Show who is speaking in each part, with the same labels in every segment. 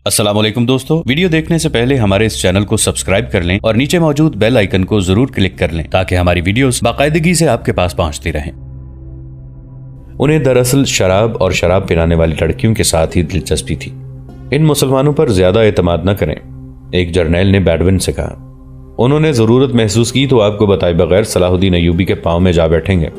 Speaker 1: अस्सलाम वालेकुम दोस्तों, वीडियो देखने से पहले हमारे इस चैनल को सब्सक्राइब कर लें और नीचे मौजूद बेल आइकन को जरूर क्लिक कर लें ताकि हमारी वीडियोस बाकायदगी से आपके पास पहुंचती रहें। उन्हें दरअसल शराब और शराब पिलाने वाली लड़कियों के साथ ही दिलचस्पी थी। इन मुसलमानों पर ज्यादा एतमाद न करें, एक जर्नैल ने बैडविन से कहा। उन्होंने जरूरत महसूस की तो आपको बताए बगैर सलाहुद्दीन अय्यूबी के पांव में जा बैठेंगे।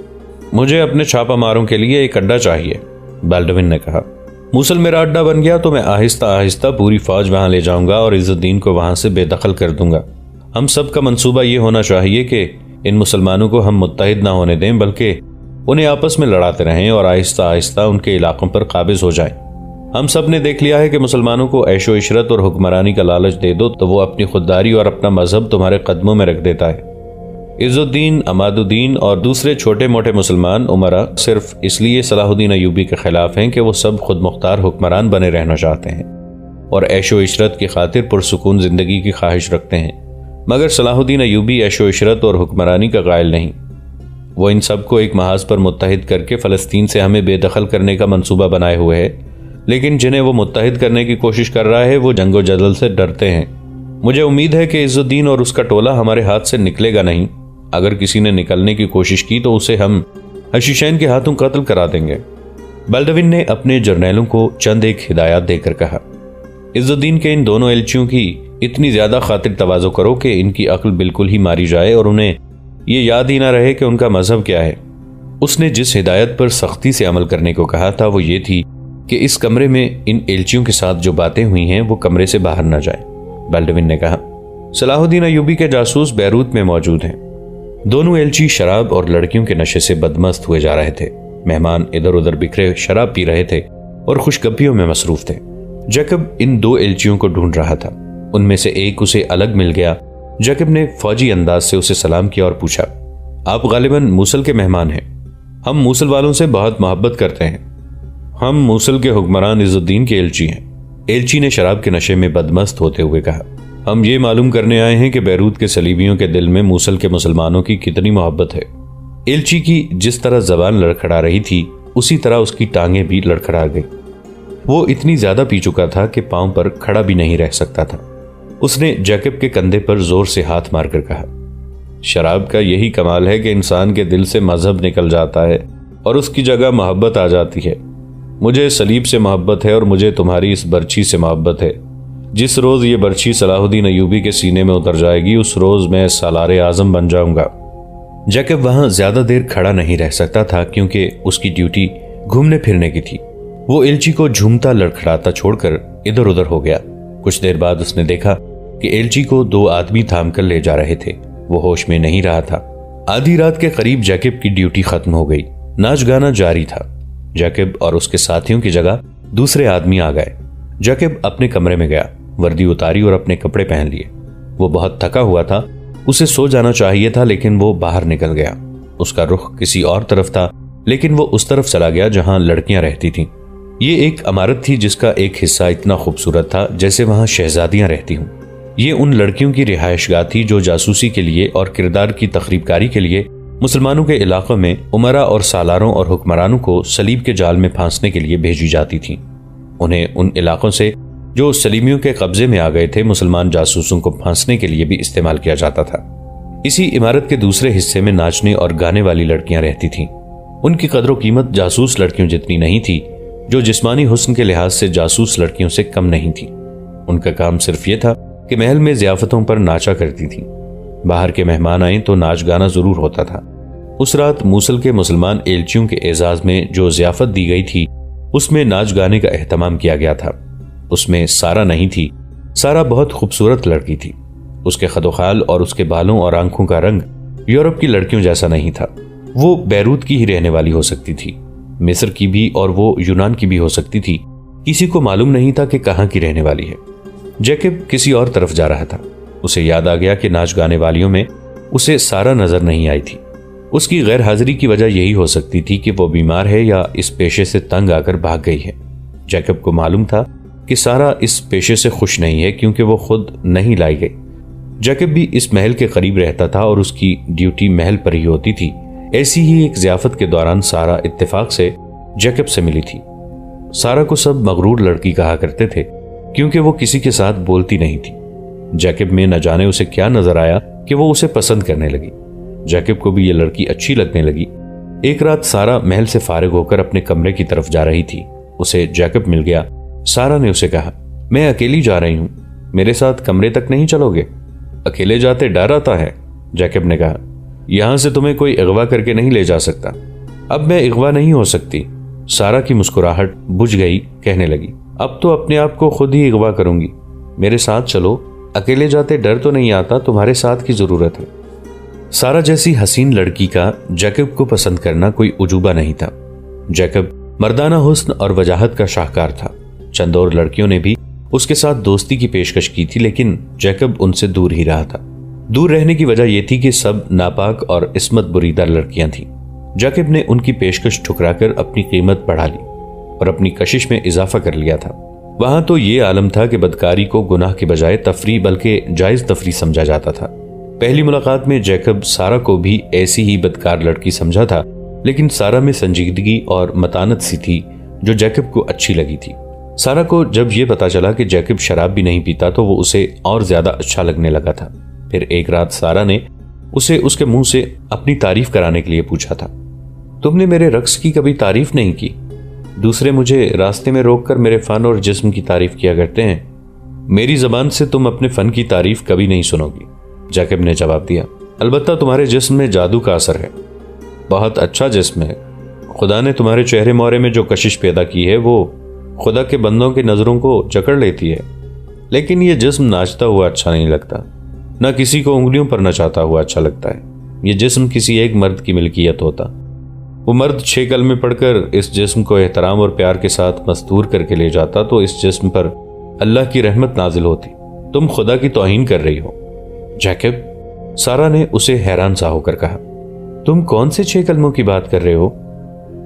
Speaker 1: मुझे अपने छापा मारों के लिए एक अड्डा चाहिए, बैल्डविन ने कहा। मूसल मेरा अड्डा बन गया तो मैं आहिस्ता आहिस्ता पूरी फौज वहां ले जाऊंगा और इज्जुद्दीन को वहां से बेदखल कर दूंगा। हम सब का मंसूबा ये होना चाहिए कि इन मुसलमानों को हम मुत्तहिद ना होने दें, बल्कि उन्हें आपस में लड़ाते रहें और आहिस्ता आहिस्ता उनके इलाकों पर काबिज हो जाएं। हम सब ने देख लिया है कि मुसलमानों को ऐशो इशरत और हुक्मरानी का लालच दे दो तो वो अपनी खुददारी और अपना मजहब तुम्हारे कदमों में रख देता है। इज्जुद्दीन, अमादुद्दीन और दूसरे छोटे मोटे मुसलमान उमरा सिर्फ इसलिए सलाहुद्दीन अय्यूबी के खिलाफ हैं कि वो सब खुद मुख्तार हुक्मरान बने रहना चाहते हैं और ऐशो इशरत की खातिर पुरसुकून जिंदगी की ख्वाहिश रखते हैं। मगर सलाहुद्दीन अय्यूबी ऐशो इशरत और हुक्मरानी का कायल नहीं। वो इन सबको एक महाज पर मुत्तहिद करके फ़लस्तीन से हमें बेदखल करने का मंसूबा बनाए हुए है, लेकिन जिन्हें वो मुत्तहिद करने की कोशिश कर रहा है वो जंगो जदल से डरते हैं। मुझे उम्मीद है कि इज्जुद्दीन और उसका टोला हमारे हाथ से निकलेगा नहीं। अगर किसी ने निकलने की कोशिश की तो उसे हम हशीशैन के हाथों कत्ल करा देंगे। बैल्डविन ने अपने जर्नैलों को चंद एक हिदायत देकर कहा, इज्जुद्दीन के इन दोनों एलचियों की इतनी ज्यादा खातिर तवाज़ो करो कि इनकी अक्ल बिल्कुल ही मारी जाए और उन्हें ये याद ही ना रहे कि उनका मजहब क्या है। उसने जिस हिदायत पर सख्ती से अमल करने को कहा था वो ये थी कि इस कमरे में इन एलचियों के साथ जो बातें हुई हैं वो कमरे से बाहर न जाए। बैल्डविन ने कहा, सलाहुद्दीन अय्यूबी के जासूस बैरूत में मौजूद हैं। दोनों एलची शराब और लड़कियों के नशे से बदमस्त हुए जा रहे थे। मेहमान इधर उधर बिखरे शराब पी रहे थे और खुशगप्पियों में मसरूफ थे। जैकब इन दो एलचियों को ढूंढ रहा था। उनमें से एक उसे अलग मिल गया। जैकब ने फौजी अंदाज से उसे सलाम किया और पूछा, आप गालिबन मूसल के मेहमान हैं। हम मूसल वालों से बहुत मोहब्बत करते हैं। हम मूसल के हुक्मरान इज्जुद्दीन के एलची हैं। एलची ने शराब के नशे में बदमस्त होते हुए कहा, हम ये मालूम करने आए हैं कि बैरूत के सलीबियों के दिल में मूसल के मुसलमानों की कितनी मोहब्बत है। एलची की जिस तरह जबान लड़खड़ा रही थी उसी तरह उसकी टांगें भी लड़खड़ा गई। वो इतनी ज्यादा पी चुका था कि पांव पर खड़ा भी नहीं रह सकता था। उसने जैकब के कंधे पर जोर से हाथ मारकर कहा, शराब का यही कमाल है कि इंसान के दिल से मजहब निकल जाता है और उसकी जगह मोहब्बत आ जाती है। मुझे सलीब से मोहब्बत है और मुझे तुम्हारी इस बर्छी से मोहब्बत है। जिस रोज ये बर्छी सलाहुद्दीन अय्यूबी के सीने में उतर जाएगी उस रोज मैं सालारे आजम बन जाऊंगा। जैकब वहां ज्यादा देर खड़ा नहीं रह सकता था क्योंकि उसकी ड्यूटी घूमने फिरने की थी। वो एलची को झूमता लड़खड़ाता छोड़कर इधर उधर हो गया। कुछ देर बाद उसने देखा कि एलची को दो आदमी थाम कर ले जा रहे थे। वो होश में नहीं रहा था। आधी रात के करीब जैकब की ड्यूटी खत्म हो गई। नाच गाना जारी था। जैकब और उसके साथियों की जगह दूसरे आदमी आ गए। जैकब अपने कमरे में गया, वर्दी उतारी और अपने कपड़े पहन लिए। वो बहुत थका हुआ था। उसे सो जाना चाहिए था लेकिन वो बाहर निकल गया। उसका रुख किसी और तरफ था लेकिन वो उस तरफ चला गया जहां लड़कियां रहती थीं। ये एक इमारत थी जिसका एक हिस्सा इतना खूबसूरत था जैसे वहां शहजादियां रहती हूं। ये उन लड़कियों की रिहायशगाह थी जो जासूसी के लिए और किरदार की तखरीबकारी के लिए मुसलमानों के इलाकों में उमरा और सालारों और हुक्मरानों को सलीब के जाल में फांसने के लिए भेजी जाती थीं। उन्हें उन इलाकों से जो सलीमियों के कब्जे में आ गए थे मुसलमान जासूसों को फांसने के लिए भी इस्तेमाल किया जाता था। इसी इमारत के दूसरे हिस्से में नाचने और गाने वाली लड़कियां रहती थीं। उनकी कदर कीमत जासूस लड़कियों जितनी नहीं थी जो जिस्मानी हुस्न के लिहाज से जासूस लड़कियों से कम नहीं थी। उनका काम सिर्फ ये था कि महल में ज़ियाफतों पर नाचा करती थीं। बाहर के मेहमान आए तो नाच गाना जरूर होता था। उस रात मूसल के मुसलमान एलचियों के एजाज में जो ज़ियाफत दी गई थी उसमें नाच गाने का एहतमाम किया गया था। उसमें सारा नहीं थी। सारा बहुत खूबसूरत लड़की थी। उसके खदोखाल और उसके बालों और आंखों का रंग यूरोप की लड़कियों जैसा नहीं था। वो बैरूत की ही रहने वाली हो सकती थी, मिस्र की भी और वो यूनान की भी हो सकती थी। किसी को मालूम नहीं था कि कहाँ की रहने वाली है। जैकब किसी और तरफ जा रहा था। उसे याद आ गया कि नाच गाने वालियों में उसे सारा नजर नहीं आई थी। उसकी गैर हाजिरी की वजह यही हो सकती थी कि वो बीमार है या इस पेशे से तंग आकर भाग गई है। जैकब को मालूम था कि सारा इस पेशे से खुश नहीं है क्योंकि वो खुद नहीं लाई गई। जैकब भी इस महल के करीब रहता था और उसकी ड्यूटी महल पर ही होती थी। ऐसी ही एक ज़ियाफत के दौरान सारा इत्तेफाक से जैकब से मिली थी। सारा को सब मगरूर लड़की कहा करते थे। क्योंकि वो किसी के साथ बोलती नहीं थी। जैकब में न जाने उसे क्या नजर आया कि वो उसे पसंद करने लगी। जैकब को भी ये लड़की अच्छी लगने लगी। एक रात सारा महल से फारिग होकर अपने कमरे की तरफ जा रही थी। उसे जैकब मिल गया। सारा ने उसे कहा, मैं अकेली जा रही हूं, मेरे साथ कमरे तक नहीं चलोगे? अकेले जाते डर आता है। जैकब ने कहा, यहां से तुम्हें कोई अगवा करके नहीं ले जा सकता। अब मैं अगवा नहीं हो सकती। सारा की मुस्कुराहट बुझ गई। कहने लगी, अब तो अपने आप को खुद ही अगवा करूंगी। मेरे साथ चलो, अकेले जाते डर तो नहीं आता, तुम्हारे साथ की जरूरत है। सारा जैसी हसीन लड़की का जैकब को पसंद करना कोई उजूबा नहीं था। जैकब मर्दाना हुस्न और वजाहत का शाहकार था। चंद और लड़कियों ने भी उसके साथ दोस्ती की पेशकश की थी, लेकिन जैकब उनसे दूर ही रहा था। दूर रहने की वजह यह थी कि सब नापाक और इस्मत बुरीदार लड़कियां थीं। जैकब ने उनकी पेशकश ठुकराकर अपनी कीमत बढ़ा ली और अपनी कशिश में इजाफा कर लिया था। वहां तो ये आलम था कि बदकारी को गुनाह के बजाय तफरी बल्कि जायज तफरी समझा जाता था। पहली मुलाकात में जैकब सारा को भी ऐसी ही बदकार लड़की समझा था, लेकिन सारा में संजीदगी और मतानत सी थी जो जैकब को अच्छी लगी थी। सारा को जब यह पता चला कि जैकब शराब भी नहीं पीता तो वो उसे और ज्यादा अच्छा लगने लगा था। फिर एक रात सारा ने उसे उसके मुंह से अपनी तारीफ कराने के लिए पूछा था, तुमने मेरे रक्स की कभी तारीफ नहीं की। दूसरे मुझे रास्ते में रोककर मेरे फन और जिस्म की तारीफ किया करते हैं, मेरी जबान से तुम अपने फन की तारीफ कभी नहीं सुनोगी। जैकब ने जवाब दिया, अलबत्ता तुम्हारे जिस्म में जादू का असर है, बहुत अच्छा जिस्म है। खुदा ने तुम्हारे चेहरे मोहरे में जो कशिश पैदा की है वो खुदा के बंदों की नजरों को जकड़ लेती है, लेकिन ये जिस्म नाचता हुआ अच्छा नहीं लगता, ना किसी को उंगलियों पर नचाता हुआ अच्छा लगता है। ये जिस्म किसी एक मर्द की मिल्कियत होता। वो मर्द 6 कलमे पढ़कर इस जिस्म को एहतराम और प्यार के साथ मस्तूर करके ले जाता तो इस जिस्म पर अल्लाह की रहमत नाजिल होती। तुम खुदा की तौहीन कर रही हो। जैकब, सारा ने उसे हैरान सा होकर कहा, तुम कौन से 6 कलमों की बात कर रहे हो?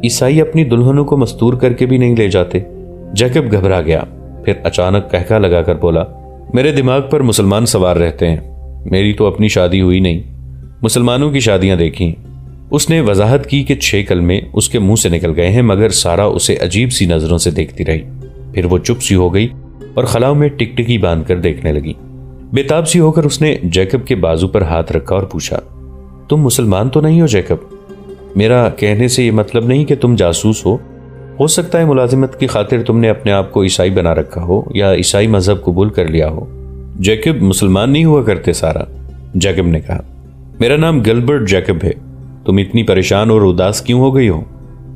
Speaker 1: ईसाई अपनी दुल्हनों को मस्तूर करके भी नहीं ले जाते। जैकब घबरा गया, फिर अचानक कहका लगाकर बोला, मेरे दिमाग पर मुसलमान सवार रहते हैं, मेरी तो अपनी शादी हुई नहीं, मुसलमानों की शादियां देखी। उसने वजाहत की कि 6 कलमे उसके मुंह से निकल गए हैं, मगर सारा उसे अजीब सी नजरों से देखती रही। फिर वो चुप सी हो गई और खलाव में टिकटिकी बांधकर देखने लगी। बेताब सी होकर उसने जैकब के बाजू पर हाथ रखा और पूछा, तुम मुसलमान तो नहीं हो जैकब? मेरा कहने से ये मतलब नहीं कि तुम जासूस हो सकता है मुलाजिमत की खातिर तुमने अपने आप को ईसाई बना रखा हो या ईसाई मजहब कबूल कर लिया हो। जैकब, मुसलमान नहीं हुआ करते सारा। जैकब ने कहा, मेरा नाम गिलबर्ट जैकब है। तुम इतनी परेशान और उदास क्यों हो गई हो?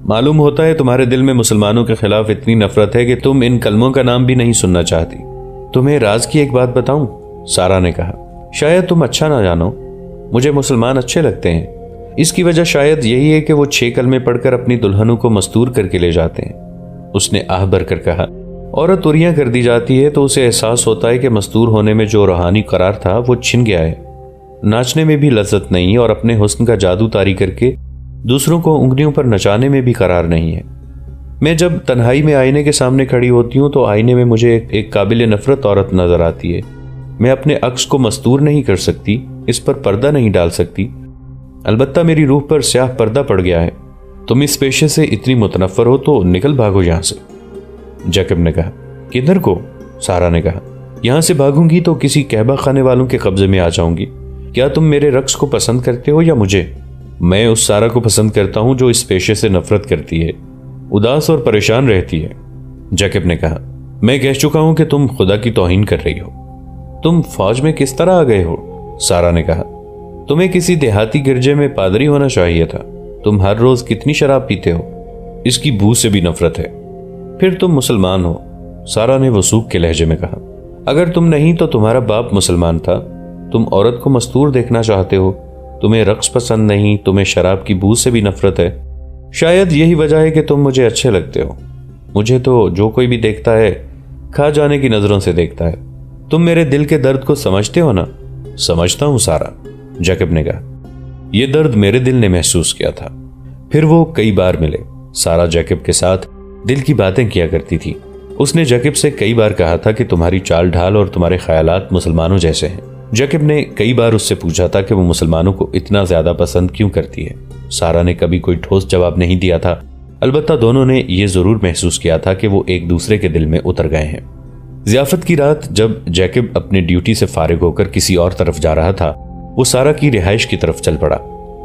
Speaker 1: मालूम होता है तुम्हारे दिल में मुसलमानों के खिलाफ इतनी नफरत है कि तुम इन कलमों का नाम भी नहीं सुनना चाहती। तुम्हें राज की एक बात बताऊं? सारा ने कहा, शायद तुम अच्छा ना जानो, मुझे मुसलमान अच्छे लगते हैं। इसकी वजह शायद यही है कि वो 6 कलमे पढ़कर अपनी दुल्हनों को मस्तूर करके ले जाते हैं। उसने आह भरकर कहा, औरत तुरियां कर दी जाती है तो उसे एहसास होता है कि मस्तूर होने में जो रूहानी करार था वो छिन गया है। नाचने में भी लज्जत नहीं और अपने हुस्न का जादू तारी करके दूसरों को उंगलियों पर नचाने में भी करार नहीं है। मैं जब तन्हाई में आईने के सामने खड़ी होती हूँ तो आईने में मुझे एक काबिल नफरत औरत नजर आती है। मैं अपने अक्स को मस्तूर नहीं कर सकती, इस पर पर्दा नहीं डाल सकती। अलबत्ता मेरी रूह पर स्याह पर्दा पड़ गया है। तुम इस पेशे से इतनी मुतनफ्फर हो तो निकल भागो यहां से। जैकब ने कहा, किधर को? सारा ने कहा, यहां से भागूंगी तो किसी कहबा खाने वालों के कब्जे में आ जाऊंगी। क्या तुम मेरे रक्स को पसंद करते हो या मुझे? मैं उस सारा को पसंद करता हूं जो इस पेशे से नफरत करती है, उदास और परेशान रहती है। जैकब ने कहा, मैं कह चुका हूं कि तुम खुदा की तौहीन कर रही हो। तुम फौज में किस तरह आ गए हो? सारा ने कहा, तुम्हें किसी देहाती गिरजे में पादरी होना चाहिए था। तुम हर रोज कितनी शराब पीते हो, इसकी बू से भी नफरत है। फिर तुम मुसलमान हो? सारा ने वसूख के लहजे में कहा, अगर तुम नहीं तो तुम्हारा बाप मुसलमान था। तुम औरत को मस्तूर देखना चाहते हो, तुम्हें रक्स पसंद नहीं, तुम्हें शराब की बू से भी नफरत है। शायद यही वजह है कि तुम मुझे अच्छे लगते हो। मुझे तो जो कोई भी देखता है खा जाने की नजरों से देखता है। तुम मेरे दिल के दर्द को समझते हो ना? समझता हूं सारा, जैकब ने कहा, यह दर्द मेरे दिल ने महसूस किया था। फिर वो कई बार मिले। सारा जैकब के साथ दिल की बातें किया करती थी। उसने जैकब से कई बार कहा था कि तुम्हारी चाल ढाल और तुम्हारे ख्यालात मुसलमानों जैसे हैं। जैकब ने कई बार उससे पूछा था कि वो मुसलमानों को इतना ज्यादा पसंद क्यों करती है। सारा ने कभी कोई ठोस जवाब नहीं दिया था। अलबत्ता दोनों ने यह जरूर महसूस किया था कि वो एक दूसरे के दिल में उतर गए हैं। ज़ियाफत की रात जब जैकब अपने ड्यूटी से फारिग होकर किसी और तरफ जा रहा था, वो सारा की रिहाइश की तरफ चल पड़ा।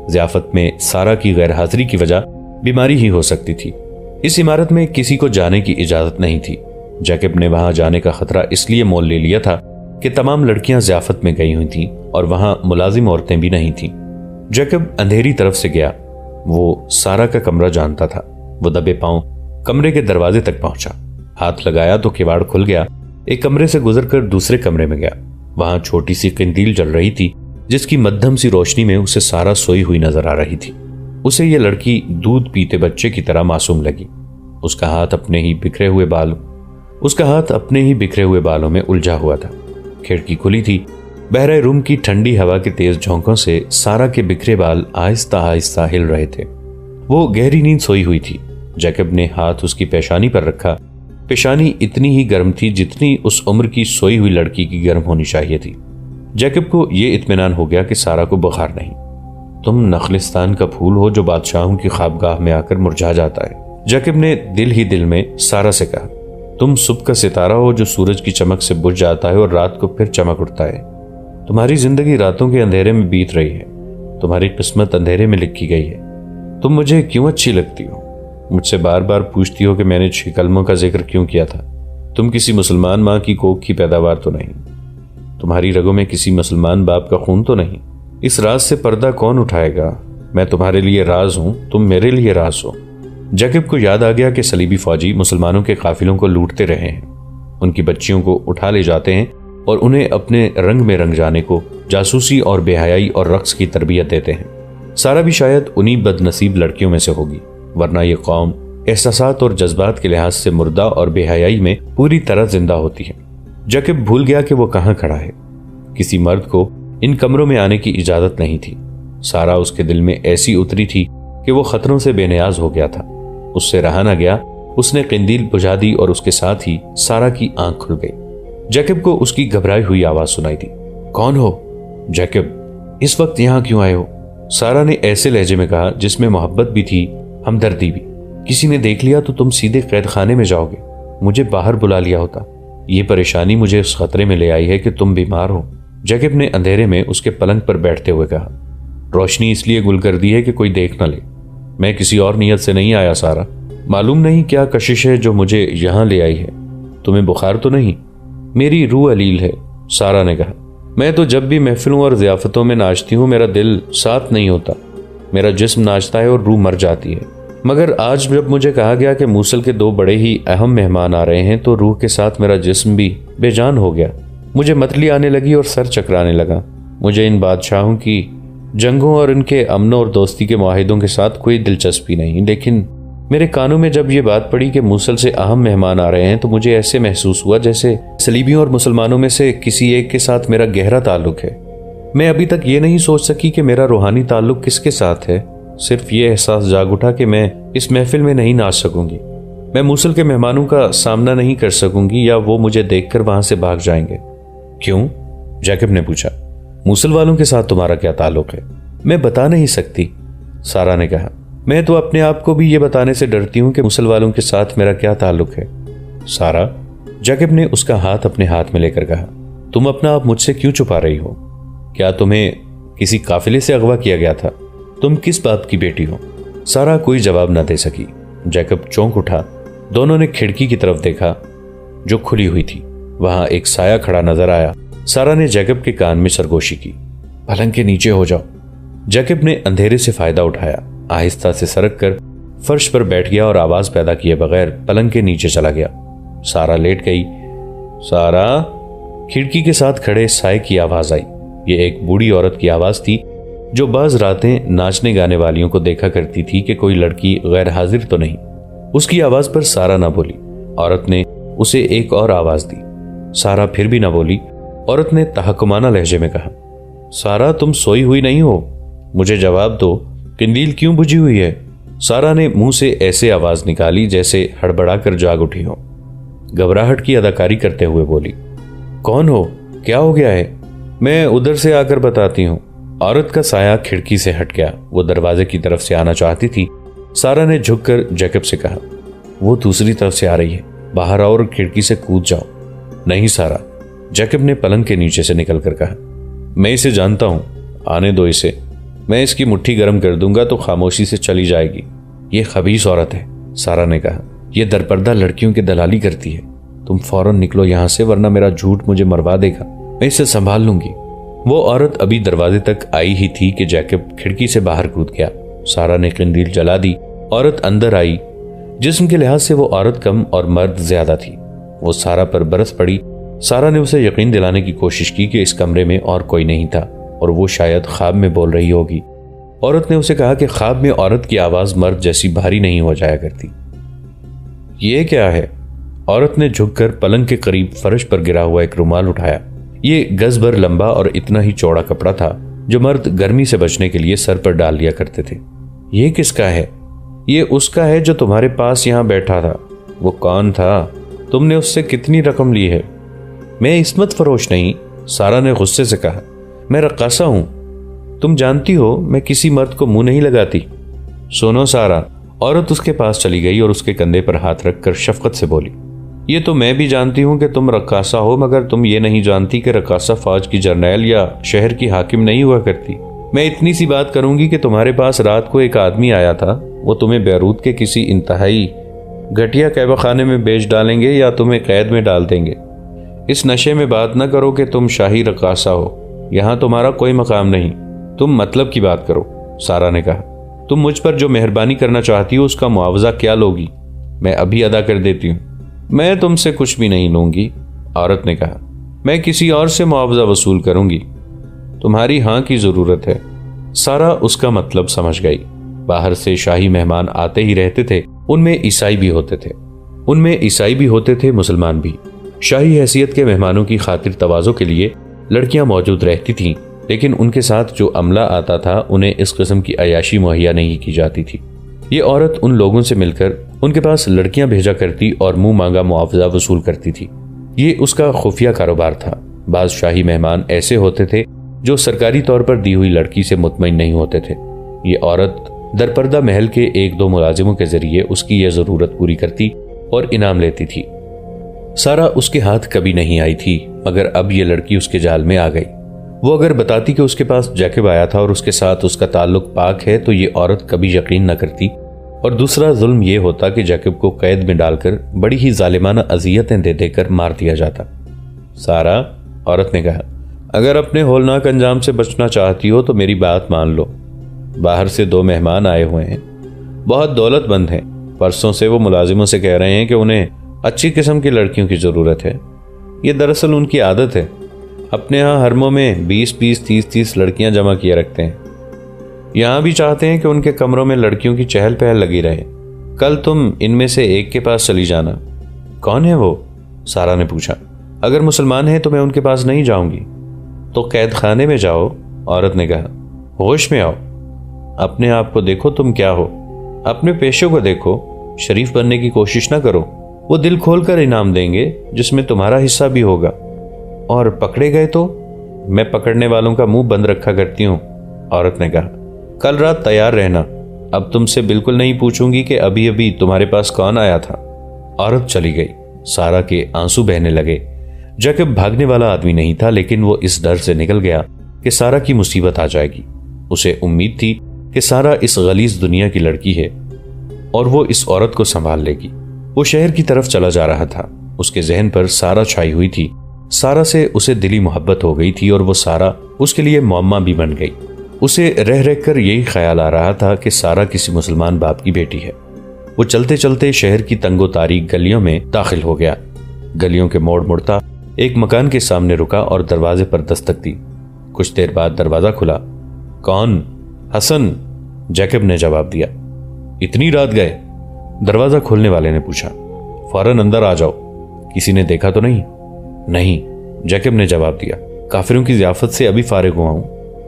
Speaker 1: ज़ियाफत में सारा की गैर हाजिरी की वजह बीमारी ही हो सकती थी। इस इमारत में किसी को जाने की इजाजत नहीं थी। जैकब ने वहां जाने का खतरा इसलिए मोल ले लिया था कि तमाम लड़कियां ज़ियाफत में गई हुई थीं और वहां मुलाजिम औरतें भी नहीं थीं। जैकब अंधेरी तरफ से गया। वो सारा का कमरा जानता था। वो दबे पांव कमरे के दरवाजे तक पहुंचा। हाथ लगाया तो किवाड़ खुल गया। एक कमरे से गुजरकर दूसरे कमरे में गया। वहां छोटी सी कंदील जल रही थी, जिसकी मध्यम सी रोशनी में उसे सारा सोई हुई नजर आ रही थी। उसे यह लड़की दूध पीते बच्चे की तरह मासूम लगी। उसका हाथ अपने ही बिखरे हुए बालों में उलझा हुआ था। खिड़की खुली थी। बहरे रूम की ठंडी हवा के तेज झोंकों से सारा के बिखरे बाल आहिस्ता आहिस्ता हिल रहे थे। वो गहरी नींद सोई हुई थी। जैकब ने हाथ उसकी पेशानी पर रखा। पेशानी इतनी ही गर्म थी जितनी उस उम्र की सोई हुई लड़की की गर्म होनी चाहिए थी। जैकब को यह इत्मीनान हो गया कि सारा को बुखार नहीं। तुम नखलिस्तान का फूल हो जो बादशाहों की ख्वाबगाह में आकर मुरझा जाता है, जैकब ने दिल ही दिल में सारा से कहा। तुम सुबह का सितारा हो जो सूरज की चमक से बुझ जाता है और रात को फिर चमक उठता है। तुम्हारी जिंदगी रातों के अंधेरे में बीत रही है। तुम्हारी किस्मत अंधेरे में लिखी गई है। तुम मुझे क्यों अच्छी लगती हो? मुझसे बार बार पूछती हो कि मैंने 6 कलमों का जिक्र क्यों किया था। तुम किसी मुसलमान माँ की कोख की पैदावार तो नहीं। तुम्हारी रगों में किसी मुसलमान बाप का खून तो नहीं। इस राज से पर्दा कौन उठाएगा? मैं तुम्हारे लिए राज हूं, तुम मेरे लिए राज हो। जैकब को याद आ गया कि सलीबी फौजी मुसलमानों के काफिलों को लूटते रहे हैं। उनकी बच्चियों को उठा ले जाते हैं और उन्हें अपने रंग में रंग जाने को जासूसी और बेहयाई और रक्स की तरबियत देते हैं। सारा भी शायद उन्हीं बदनसीब लड़कियों में से होगी, वरना ये कौम एहसासात और जज्बात के लिहाज से मुर्दा और बेहयाई में पूरी तरह जिंदा होती है। जैकब भूल गया कि वो कहाँ खड़ा है। किसी मर्द को इन कमरों में आने की इजाजत नहीं थी। सारा उसके दिल में ऐसी उतरी थी कि वो खतरों से बेनियाज हो गया था। उससे रहा न गया। उसने कंदील बुझा दी और उसके साथ ही सारा की आंख खुल गई। जैकब को उसकी घबराई हुई आवाज सुनाई दी। कौन हो? जैकब, इस वक्त यहां क्यों आए हो? सारा ने ऐसे लहजे में कहा जिसमें मोहब्बत भी थी, हमदर्दी भी। किसी ने देख लिया तो तुम सीधे कैद खाने में जाओगे। मुझे बाहर बुला लिया होता। ये परेशानी मुझे उस खतरे में ले आई है कि तुम बीमार हो। जैकब ने अंधेरे में उसके पलंग पर बैठते हुए कहा। रोशनी इसलिए गुल कर दी है कि कोई देख न ले। मैं किसी और नियत से नहीं आया सारा। मालूम नहीं क्या कशिश है जो मुझे यहां ले आई है। तुम्हें बुखार तो नहीं? मेरी रूह अलील है, सारा ने कहा। मैं तो जब भी महफिलों और ज़ियाफतों में नाचती हूँ मेरा दिल साथ नहीं होता। मेरा जिस्म नाचता है और रूह मर जाती है। मगर आज जब मुझे कहा गया कि मूसल के 2 बड़े ही अहम मेहमान आ रहे हैं तो रूह के साथ मेरा जिस्म भी बेजान हो गया। मुझे मतली आने लगी और सर चकराने लगा। मुझे इन बादशाहों की जंगों और इनके अमन और दोस्ती के मुआहिदों के साथ कोई दिलचस्पी नहीं, लेकिन मेरे कानों में जब ये बात पड़ी कि मूसल से अहम मेहमान आ रहे हैं तो मुझे ऐसे महसूस हुआ जैसे सलीबियों और मुसलमानों में से किसी एक के साथ मेरा गहरा ताल्लुक है। मैं अभी तक ये नहीं सोच सकी कि मेरा रूहानी ताल्लुक किसके साथ है। सिर्फ ये एहसास जाग उठा कि मैं इस महफिल में नहीं नाच सकूंगी। मैं मूसल के मेहमानों का सामना नहीं कर सकूंगी या वो मुझे देखकर वहां से भाग जाएंगे। क्यों? जैकब ने पूछा। मूसल वालों के साथ तुम्हारा क्या ताल्लुक है? मैं बता नहीं सकती, सारा ने कहा। मैं तो अपने आप को भी ये बताने से डरती हूं कि मूसल वालों के साथ मेरा क्या ताल्लुक है। सारा, जैकब ने उसका हाथ अपने हाथ में लेकर कहा, तुम अपना आप मुझसे क्यों छुपा रही हो? क्या तुम्हें किसी काफिले से अगवा किया गया था? तुम किस बाप की बेटी हो? सारा कोई जवाब न दे सकी। जैकब चौंक उठा। दोनों ने खिड़की की तरफ देखा जो खुली हुई थी। वहां एक साया खड़ा नजर आया। सारा ने जैकब के कान में सरगोशी की। पलंग के नीचे हो जाओ। जैकब ने अंधेरे से फायदा उठाया। आहिस्ता से सरक कर फर्श पर बैठ गया और आवाज पैदा किए बगैर पलंग के नीचे चला गया। सारा लेट गई। सारा, खिड़की के साथ खड़े साए की आवाज आई। ये एक बूढ़ी औरत की आवाज थी जो बाज रातें नाचने गाने वालियों को देखा करती थी कि कोई लड़की गैर हाजिर तो नहीं। उसकी आवाज पर सारा ना बोली। औरत ने उसे एक और आवाज दी। सारा फिर भी ना बोली। औरत ने तहकुमाना लहजे में कहा, सारा, तुम सोई हुई नहीं हो? मुझे जवाब दो, कंदील क्यों बुझी हुई है? सारा ने मुंह से ऐसे आवाज निकाली जैसे हड़बड़ा कर जाग उठी हो। घबराहट की अदाकारी करते हुए बोली, कौन हो? क्या हो गया है? मैं उधर से आकर बताती हूँ। औरत का साया खिड़की से हट गया। वो दरवाजे की तरफ से आना चाहती थी। सारा ने झुककर जैकब से कहा, वो दूसरी तरफ से आ रही है, बाहर आओ और खिड़की से कूद जाओ। नहीं सारा, जैकब ने पलंग के नीचे से निकलकर कहा। मैं इसे जानता हूं, आने दो इसे। मैं इसकी मुट्ठी गर्म कर दूंगा तो खामोशी से चली जाएगी। ये खबीस औरत है, सारा ने कहा। यह दरपर्दा लड़कियों की दलाली करती है। तुम फौरन निकलो यहां से, वरना मेरा झूठ मुझे मरवा देगा। मैं इसे संभाल लूंगी। वो औरत अभी दरवाजे तक आई ही थी कि जैकब खिड़की से बाहर कूद गया। सारा ने किंदील जला दी। औरत अंदर आई। जिस्म के लिहाज से वो औरत कम और मर्द ज्यादा थी। वो सारा पर बरस पड़ी। सारा ने उसे यकीन दिलाने की कोशिश की कि इस कमरे में और कोई नहीं था और वो शायद ख्वाब में बोल रही होगी। औरत ने उसे कहा कि ख्वाब में औरत की आवाज मर्द जैसी भारी नहीं हो जाया करती। ये क्या है? औरत ने झुककर पलंग के करीब फर्श पर गिरा हुआ एक रुमाल उठाया। ये गज भर लंबा और इतना ही चौड़ा कपड़ा था जो मर्द गर्मी से बचने के लिए सर पर डाल लिया करते थे। ये किसका है? ये उसका है जो तुम्हारे पास यहां बैठा था। वो कौन था? तुमने उससे कितनी रकम ली है? मैं इस्मत फरोश नहीं, सारा ने गुस्से से कहा। मैं रक्कासा हूं। तुम जानती हो मैं किसी मर्द को मुंह नहीं लगाती। सुनो सारा, औरत उसके पास चली गई और उसके कंधे पर हाथ रखकर शफकत से बोली, ये तो मैं भी जानती हूं कि तुम रक्कासा हो, मगर तुम ये नहीं जानती कि रक्कासा फौज की जर्नैल या शहर की हाकिम नहीं हुआ करती। मैं इतनी सी बात करूंगी कि तुम्हारे पास रात को एक आदमी आया था। वो तुम्हें बैरूत के किसी इंतहाई घटिया कैबाखाने में बेच डालेंगे या तुम्हें कैद में डाल देंगे। इस नशे में बात न करो कि तुम शाही रक्कासा हो। यहां तुम्हारा कोई मकाम नहीं। तुम मतलब की बात करो, सारा ने कहा। तुम मुझ पर जो मेहरबानी करना चाहती हो उसका मुआवजा क्या लोगी? मैं अभी अदा कर देती हूँ। मैं तुमसे कुछ भी नहीं लूंगी, औरत ने कहा। मैं किसी और से मुआवजा वसूल करूंगी। तुम्हारी हां की जरूरत है। सारा उसका मतलब समझ गई। बाहर से शाही मेहमान आते ही रहते थे। उनमें ईसाई भी होते थे, मुसलमान भी। शाही हैसियत के मेहमानों की खातिर तवाज़ो के लिए लड़कियां मौजूद रहती थीं, लेकिन उनके साथ जो अमला आता था उन्हें इस किस्म की अयाशी मुहैया नहीं की जाती थी। ये औरत उन लोगों से मिलकर उनके पास लड़कियां भेजा करती और मुंह मांगा मुआवजा वसूल करती थी। ये उसका खुफिया कारोबार था। बाज शाही मेहमान ऐसे होते थे जो सरकारी तौर पर दी हुई लड़की से मुतमईन नहीं होते थे। ये औरत दरपर्दा महल के एक दो मुलाजिमों के जरिए उसकी यह जरूरत पूरी करती और इनाम लेती थी। सारा उसके हाथ कभी नहीं आई थी, मगर अब यह लड़की उसके जाल में आ गई। वो अगर बताती कि उसके पास जैकब आया था और उसके साथ उसका ताल्लुक पाक है तो ये औरत कभी यकीन न करती, और दूसरा जुल्म यह होता कि जैकब को कैद में डालकर बड़ी ही जालिमाना अजियतें दे देकर मार दिया जाता। सारा, औरत ने कहा, अगर अपने होलनाक अंजाम से बचना चाहती हो तो मेरी बात मान लो। बाहर से 2 मेहमान आए हुए हैं, बहुत दौलतमंद हैं। परसों से वो मुलाजिमों से कह रहे हैं कि उन्हें अच्छी किस्म की लड़कियों की जरूरत है। ये दरअसल उनकी आदत है। अपने यहाँ हरमों में 20-20, 30-30 लड़कियां जमा किए रखते हैं। यहाँ भी चाहते हैं कि उनके कमरों में लड़कियों की चहल पहल लगी रहे। कल तुम इनमें से एक के पास चली जाना। कौन है वो? सारा ने पूछा। अगर मुसलमान है तो मैं उनके पास नहीं जाऊंगी। तो कैद खाने में जाओ, औरत ने कहा। होश में आओ, अपने आप को देखो तुम क्या हो। अपने पेशे को देखो, शरीफ बनने की कोशिश ना करो। वो दिल खोलकर इनाम देंगे जिसमें तुम्हारा हिस्सा भी होगा। और पकड़े गए तो? मैं पकड़ने वालों का मुंह बंद रखा करती हूँ, औरत ने कहा। कल रात तैयार रहना। अब तुमसे बिल्कुल नहीं पूछूंगी कि अभी अभी तुम्हारे पास कौन आया था। औरत चली गई। सारा के आंसू बहने लगे। जैकब भागने वाला आदमी नहीं था, लेकिन वो इस डर से निकल गया कि सारा की मुसीबत आ जाएगी। उसे उम्मीद थी कि सारा इस गलीज दुनिया की लड़की है और वो इस औरत को संभाल लेगी। वो शहर की तरफ चला जा रहा था। उसके जहन पर सारा छाई हुई थी। सारा से उसे दिली मोहब्बत हो गई थी और वो सारा उसके लिए मौम्मा भी बन गई। उसे रह रह कर यही ख्याल आ रहा था कि सारा किसी मुसलमान बाप की बेटी है। वो चलते चलते शहर की तंगो तारीक गलियों में दाखिल हो गया। गलियों के मोड़ मुड़ता एक मकान के सामने रुका और दरवाजे पर दस्तक दी। कुछ देर बाद दरवाजा खुला। कौन? हसन, जैकब ने जवाब दिया। इतनी रात गए? दरवाजा खोलने वाले ने पूछा। फौरन अंदर आ जाओ। किसी ने देखा तो नहीं? नहीं, जैकब ने जवाब दिया। काफिरों की ज़ियाफत से अभी फारिग हुआ हूं,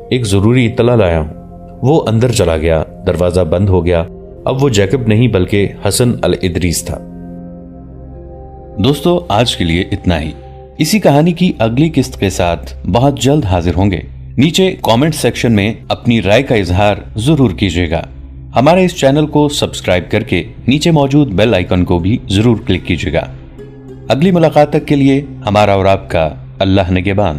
Speaker 1: एक जरूरी इत्तला लाया हूं। वो अंदर चला गया। दरवाजा बंद हो गया। अब वो जैकब नहीं बल्कि हसन अल इदरीस था। दोस्तों, आज के लिए इतना ही। इसी कहानी की अगली किस्त के साथ बहुत जल्द हाजिर होंगे। नीचे कमेंट सेक्शन में अपनी राय का इजहार जरूर कीजिएगा। हमारे इस चैनल को सब्सक्राइब करके नीचे मौजूद बेल आइकन को भी जरूर क्लिक कीजिएगा। अगली मुलाकात तक के लिए हमारा और आपका अल्लाह निगहबान।